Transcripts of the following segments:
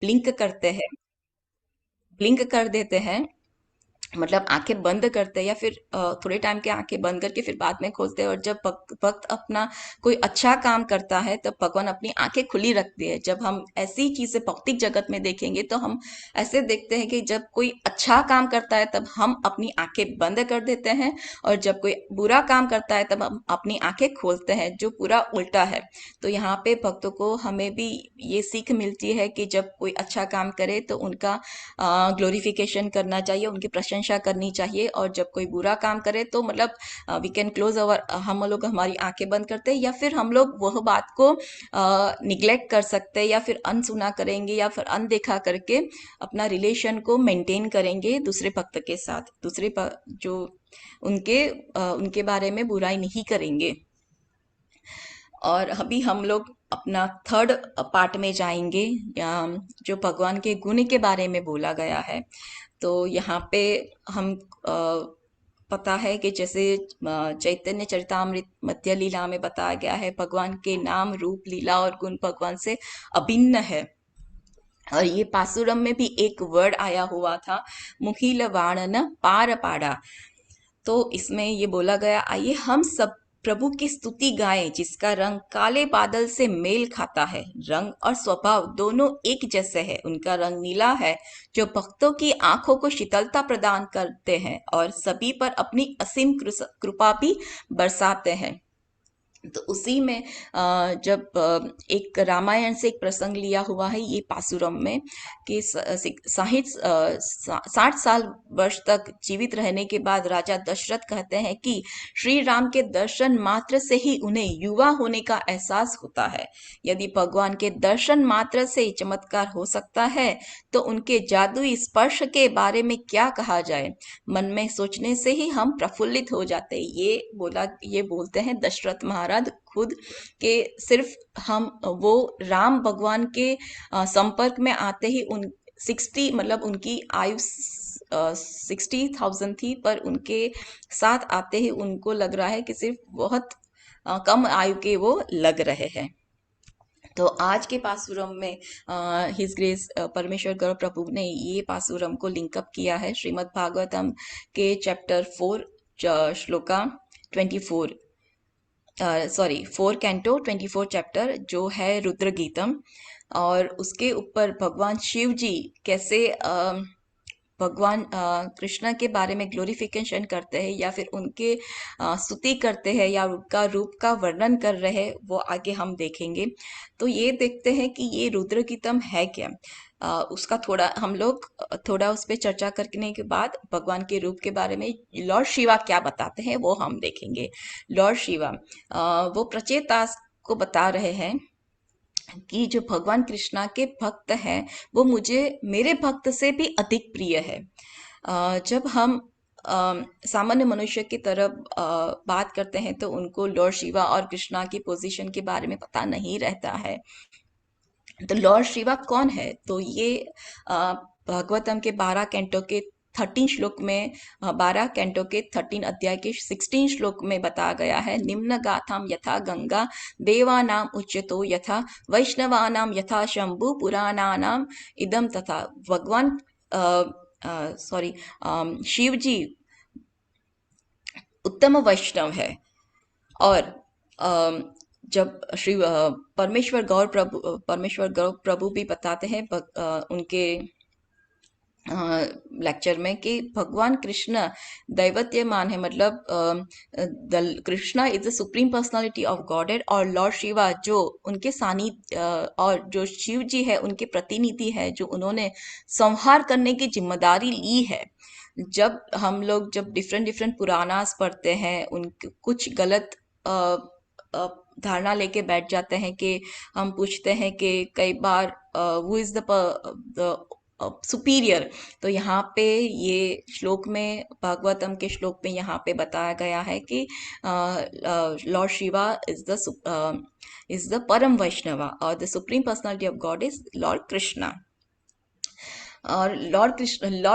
Blink करते हैं, blink कर देते हैं, मतलब आंखें बंद करते हैं, या फिर थोड़े टाइम के आंखें बंद करके फिर बाद में खोलते हैं। और जब भक्त अपना कोई अच्छा काम करता है तब भगवान अपनी आंखें खुली रखते हैं। जब हम ऐसी चीजें भौतिक जगत में देखेंगे तो हम ऐसे देखते हैं कि जब कोई अच्छा काम करता है तब हम अपनी आंखें बंद कर देते हैं, और जब कोई बुरा काम करता है तब हम अपनी आंखें खोलते हैं, जो पूरा उल्टा है। तो यहाँ पे भक्तों को हमें भी ये सीख मिलती है कि जब कोई अच्छा काम करे तो उनका ग्लोरिफिकेशन करना चाहिए, उनकी प्रशंसा करनी चाहिए। और जब कोई बुरा काम करे तो मतलब वी कैन क्लोज अवर, हम लोग हमारी आंखें बंद करते हैं, या फिर हम लोग वह बात को निग्लेक्ट कर सकते हैं, या फिर अनसुना करेंगे, या फिर अनदेखा करके अपना रिलेशन को मेंटेन करेंगे दूसरे भक्त के साथ, जो उनके बारे में बुराई नहीं करेंगे। और अभी हम लोग अपना थर्ड पार्ट में जाएंगे, जो भगवान के गुण के बारे में बोला गया है। तो यहाँ पे हम पता है कि जैसे चैतन्य चरितामृत मध्य लीला में बताया गया है, भगवान के नाम रूप लीला और गुण भगवान से अभिन्न है। और ये पासुरम में भी एक वर्ड आया हुआ था, मुखिल वाणन पार पाड़ा। तो इसमें ये बोला गया, आइए हम सब प्रभु की स्तुति गाएं, जिसका रंग काले बादल से मेल खाता है। रंग और स्वभाव दोनों एक जैसे हैं। उनका रंग नीला है, जो भक्तों की आंखों को शीतलता प्रदान करते हैं और सभी पर अपनी असीम कृपा भी बरसाते हैं। तो उसी में जब एक रामायण से एक प्रसंग लिया हुआ है ये पासुरम में, कि 60 साल वर्ष तक जीवित रहने के बाद राजा दशरथ कहते हैं कि श्री राम के दर्शन मात्र से ही उन्हें युवा होने का एहसास होता है। यदि भगवान के दर्शन मात्र से चमत्कार हो सकता है तो उनके जादुई स्पर्श के बारे में क्या कहा जाए। मन में सोचने से ही हम प्रफुल्लित हो जाते हैं। ये बोलते हैं दशरथ महाराज खुद, के सिर्फ हम वो राम भगवान के संपर्क में आते ही उन 60, मतलब उनकी आयु 60,000 थी, पर उनके साथ आते ही उनको लग रहा है कि सिर्फ बहुत कम आयु के वो लग रहे हैं। तो आज के पासुरम में हिज ग्रेस परमेश्वर गौरव प्रभु ने ये पासुरम को लिंकअप किया है श्रीमद् भागवतम के chapter 4, shloka 24, sorry 4 canto 24 chapter, जो है रुद्र गीतम। और उसके ऊपर भगवान शिव जी कैसे भगवान कृष्ण के बारे में ग्लोरिफिकेशन करते हैं, या फिर उनके स्तुति करते हैं, या उनका रूप का वर्णन कर रहे हैं, वो आगे हम देखेंगे। तो ये देखते हैं कि ये रुद्र गीतम है क्या। उसका थोड़ा हम लोग थोड़ा उस पर चर्चा करने के बाद भगवान के रूप के बारे में लॉर्ड शिवा क्या बताते हैं वो हम देखेंगे। लॉर्ड शिवा वो प्रचेतास को बता रहे हैं कि जो भगवान कृष्णा के भक्त हैं वो मुझे मेरे भक्त से भी अधिक प्रिय है। जब हम सामान्य मनुष्य की तरफ बात करते हैं तो उनको लॉर्ड शिवा और कृष्णा की पोजीशन के बारे में पता नहीं रहता है। तो लॉर्ड शिवा कौन है, तो ये भागवतम के 12 कैंटो के 13 श्लोक में, 12 कैंटो के 13 अध्याय के 16 श्लोक में बताया गया है, निम्न गाथाम यथा गंगा देवानाम उच्यतो यथा वैष्णवानाम यथा शंभु पुराणानाम इदम तथा। भगवान सॉरी शिव जी उत्तम वैष्णव है। और अम, जब परमेश्वर गौर प्रभु भी बताते हैं उनके लेक्चर में कि भगवान कृष्ण दैवत्यमान है, मतलब Krishna is the supreme personality of godhead, और लॉर्ड शिवा जो उनके सानिध्य और जो शिव जी है उनके प्रतिनिधि है, जो उन्होंने संहार करने की जिम्मेदारी ली है। जब डिफरेंट डिफरेंट पुराणास पढ़ते हैं, उन कुछ गलत अ, अ, धारणा लेके बैठ जाते हैं कि हम पूछते हैं कि कई बार हु इज द सुपीरियर। तो यहाँ पे ये श्लोक में, भागवतम के श्लोक में यहाँ पे बताया गया है कि लॉर्ड शिवा इज द परम वैष्णवा, और the supreme personality of God is Lord Krishna. और लॉर्ड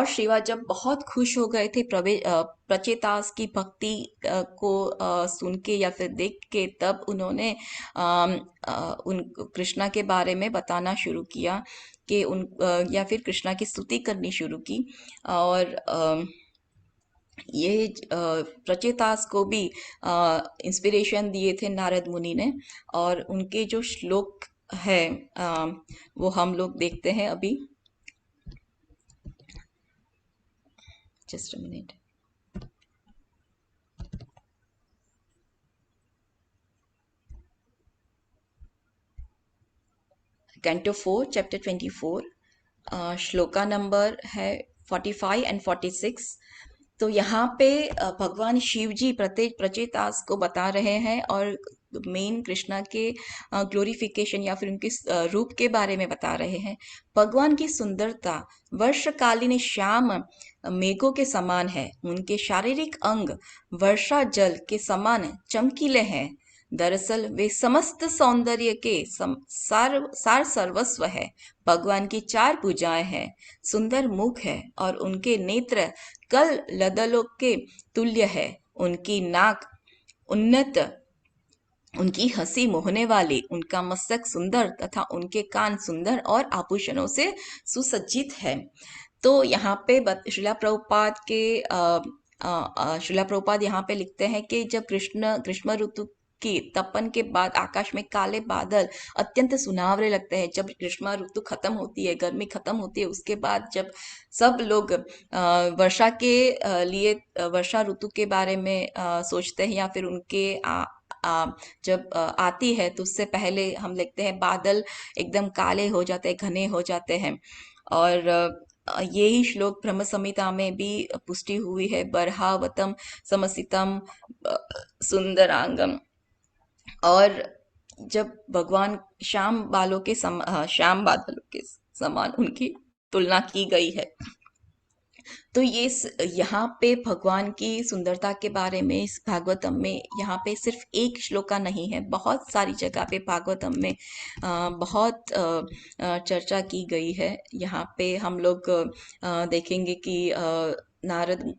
शिवा जब बहुत खुश हो गए थे प्रचेतास की भक्ति को सुन के या फिर देख के, तब उन्होंने उन कृष्णा के बारे में बताना शुरू किया के या फिर कृष्णा की स्तुति करनी शुरू की। और ये प्रचेतास को भी इंस्पिरेशन दिए थे नारद मुनि ने, और उनके जो श्लोक है वो हम लोग देखते हैं अभी। Just a minute. Canto 4 chapter 24, shloka number है 45 एंड 46। तो यहाँ पे भगवान शिव जी प्रत्येक प्रचेतास को बता रहे हैं और मेन कृष्णा के ग्लोरिफिकेशन या फिर उनके रूप के बारे में बता रहे हैं। भगवान की सुंदरता वर्षकालीन श्याम मेघों के समान है। उनके शारीरिक अंग वर्षा जल के समान चमकीले हैं। दरअसल वे समस्त सौंदर्य के सार सर्वस्व है। भगवान की 4 भुजाएं हैं, सुंदर मुख है और उनके नेत्र कल लदलों के तुल्य है। उनकी नाक उन्नत, उनकी हंसी मोहने वाली, उनका मस्तक सुंदर तथा उनके कान सुंदर और आभूषणों से सुसज्जित है। तो यहाँ पे श्रीला प्रभुपाद के श्रीला प्रभुपाद यहाँ पे लिखते हैं कि जब ग्रीष्म ऋतु की तपन के बाद आकाश में काले बादल अत्यंत सुनहरे लगते हैं। जब ग्रीष्म ऋतु खत्म होती है, गर्मी खत्म होती है, उसके बाद जब सब लोग वर्षा के लिए वर्षा ऋतु के बारे में सोचते हैं या फिर उनके जब आती है, तो उससे पहले हम लिखते हैं बादल एकदम काले हो जाते हैं, घने हो जाते हैं। और यही श्लोक ब्रह्म संहिता में भी पुष्टि हुई है। बर्हावतम समसितम सुंदरांगम। और जब भगवान श्याम बादलों के समान उनकी तुलना की गई है। तो यहाँ पे भगवान की सुंदरता के बारे में इस भागवतम में यहाँ पे सिर्फ एक श्लोका नहीं है, बहुत सारी जगह पे भागवतम में बहुत चर्चा की गई है। यहाँ पे हम लोग देखेंगे कि नारद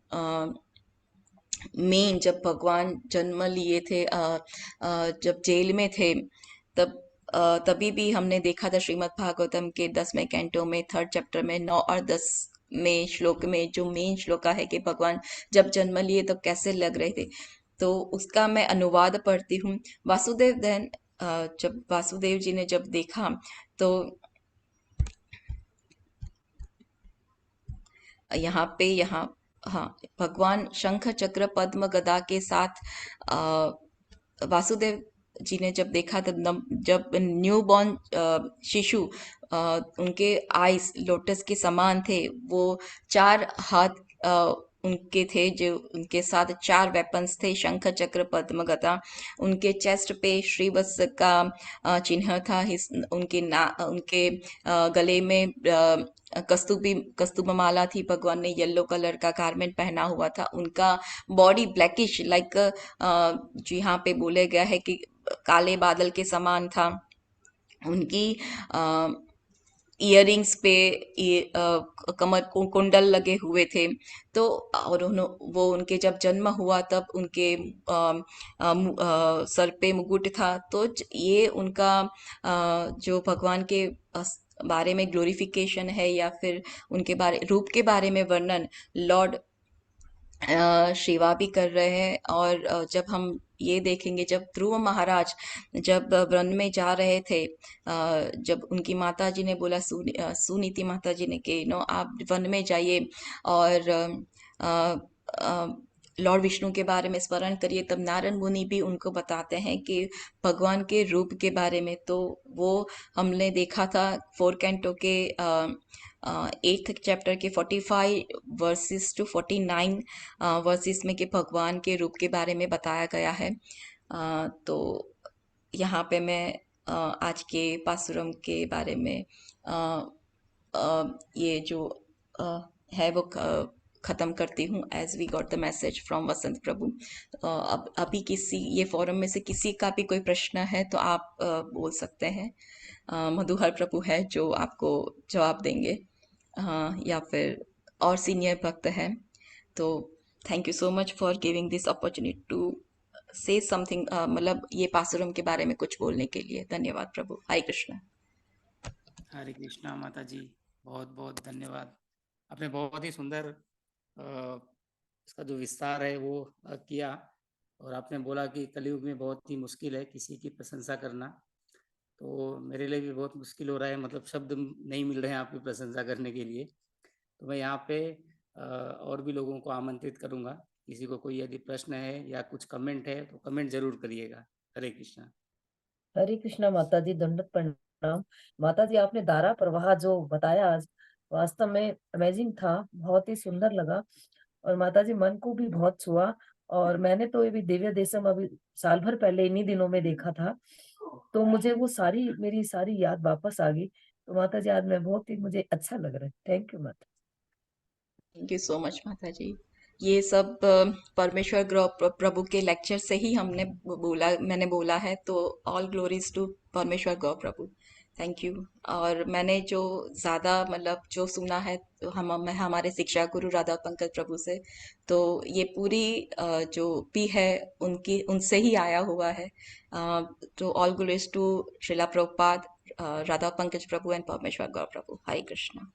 मेन जब भगवान जन्म लिए थे, जब जेल में थे, तब तभी भी हमने देखा था श्रीमद् भागवतम के 10वें कैंटो में 3rd चैप्टर में 9 और 10 में श्लोक में जो मेन श्लोका है कि भगवान जब जन्म लिए तब कैसे लग रहे थे। तो उसका मैं अनुवाद पढ़ती हूँ। वासुदेव दहन जब वासुदेव जी ने जब देखा तो यहाँ हाँ, भगवान शंख चक्र पद्म गदा के साथ वासुदेव जी ने जब देखा तब जब न्यू बॉर्न शिशु उनके आइस लोटस के समान थे, वो 4 हाथ उनके थे, जो उनके साथ 4 वेपन्स थे, शंख चक्र पद्म गदा। उनके चेस्ट पे श्रीवत्स का चिन्ह था। उनके गले में कस्तूरी माला थी। भगवान ने येलो कलर का गारमेंट पहना हुआ था। उनका बॉडी ब्लैकिश लाइक जो यहाँ पे बोले गया है कि काले बादल के समान था। उनकी इयररिंग्स पे कमर को कुंडल लगे हुए थे। तो और वो उनके जब जन्म हुआ तब उनके सर पे मुकुट था। तो ये उनका जो भगवान के बारे में ग्लोरिफिकेशन है या फिर उनके रूप के बारे में वर्णन लॉर्ड शिवा भी कर रहे हैं। और जब हम ये देखेंगे, जब ध्रुव महाराज जब वन में जा रहे थे, जब उनकी माता जी ने बोला, सुनीति माता जी ने कि नो आप वन में जाइए और लॉर्ड विष्णु के बारे में स्मरण करिए, तब नारद मुनि भी उनको बताते हैं कि भगवान के रूप के बारे में। तो वो हमने देखा था 4 कैंटो के 8th चैप्टर के 45 वर्सेस टू 49 वर्सेस में कि भगवान के रूप के बारे में बताया गया है। तो यहाँ पे मैं आज के पासुरम के बारे में ये जो है वो ख़त्म करती हूँ। As we got the message from Vasant Prabhu. अब अभी किसी ये फोरम में से किसी का भी कोई प्रश्न है तो आप बोल सकते हैं। मधुहर प्रभु है जो आपको जवाब देंगे, या फिर और सीनियर भक्त हैं। तो thank you so much for giving this opportunity to say something, मतलब ये पासुरम के बारे में कुछ बोलने के लिए। धन्यवाद प्रभु। हरे कृष्ण। हरे कृष्णा माता जी, बहुत बहुत धन्यवाद। आपने बहुत ही सुंदर इसका जो विस्तार है वो किया। और आपने बोला कि कलयुग में बहुत ही मुश्किल है किसी की प्रशंसा करना। तो मेरे लिए भी बहुत मुश्किल हो रहा है, मतलब शब्द नहीं मिल रहे हैं आपकी प्रशंसा करने के लिए। तो मैं यहाँ पे और भी लोगों को आमंत्रित करूँगा, किसी को कोई यदि प्रश्न है या कुछ कमेंट है तो कमेंट जरूर करिएगा। हरे कृष्णा। हरे कृष्णा माता जी, दंडवत प्रणाम। माता जी, आपने धारा प्रवाह जो बताया आज, वास्तव में अमेजिंग था, बहुत ही सुंदर लगा। और माता जी, मन को भी बहुत छुआ। और मैंने तो ये भी दिव्य देशम अभी साल भर पहले इन्हीं दिनों में देखा था, तो मुझे वो सारी मेरी सारी याद वापस आ गई। तो माता जी, आज मैं बहुत ही मुझे अच्छा लग रहा है। थैंक यू माता। थैंक यू सो मच माता जी। ये सब परमेश्वर प्रभु के लेक्चर से ही हमने बोला, मैंने बोला है, तो ऑल ग्लोरीज टू परमेश्वर गौ प्रभु। Thank you. और मैंने जो ज़्यादा मतलब जो सुना है, तो मैं हमारे शिक्षा गुरु राधा पंकज प्रभु से, तो ये पूरी जो पी है उनकी उनसे ही आया हुआ है। तो all glories to Srila Prabhupada, Radha Pankaj Prabhu and Parmeshwar Gau Prabhu. Hare Krishna.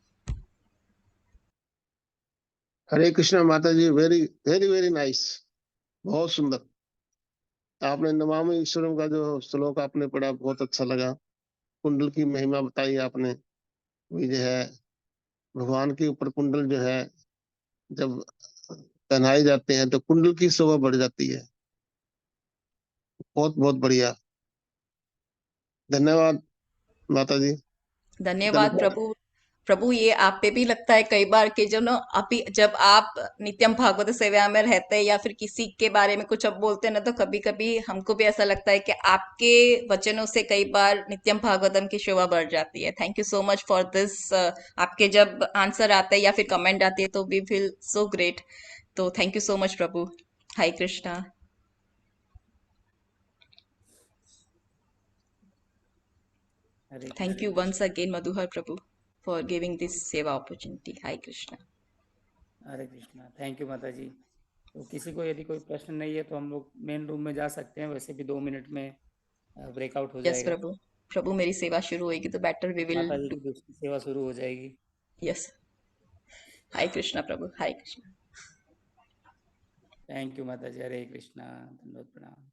Hare Krishna माता जी, वेरी वेरी वेरी नाइस। बहुत सुंदर। आपने नमामि ईश्वरम का जो श्लोक आपने पढ़ा बहुत अच्छा लगा। कुंडल की महिमा बताई आपने। भी जो है भगवान के ऊपर कुंडल जो है जब पहनाए जाते हैं तो कुंडल की शोभा बढ़ जाती है। बहुत बहुत बढ़िया। धन्यवाद माता जी। धन्यवाद धन्यवाद। प्रभु। प्रभु, ये आप पे भी लगता है कई बार कि जो ना अभी जब आप नित्यम भागवत सेवा में रहते हैं या फिर किसी के बारे में कुछ अब बोलते हैं ना, तो कभी कभी हमको भी ऐसा लगता है कि आपके वचनों से कई बार नित्यम भागवतम की शोभा बढ़ जाती है। Thank you so much for this. आपके जब आंसर आते हैं या फिर कमेंट आती है तो वी फील सो ग्रेट। तो thank you so much Prabhu. हाय Krishna. Hare thank you Krishna. Once again Madhuhar Prabhu for giving this seva opportunity. हाय कृष्णा। Hare Krishna, thank you mata ji. तो किसी को यदि कोई प्रश्न नहीं है तो हम लोग मेन रूम में जा सकते हैं, वैसे भी 2 मिनट में ब्रेकआउट हो यस जाएगा। प्रभु। प्रभु, मेरी सेवा शुरू होगी तो बेटर वी विल माता जी डू। की दूसरी सेवा शुरू हो जाएगी। यस। हाय कृष्णा प्रभु, हाय कृष्णा। थैंक यू माता जी। हरे कृष्णा, धन्यवाद, प्रणाम।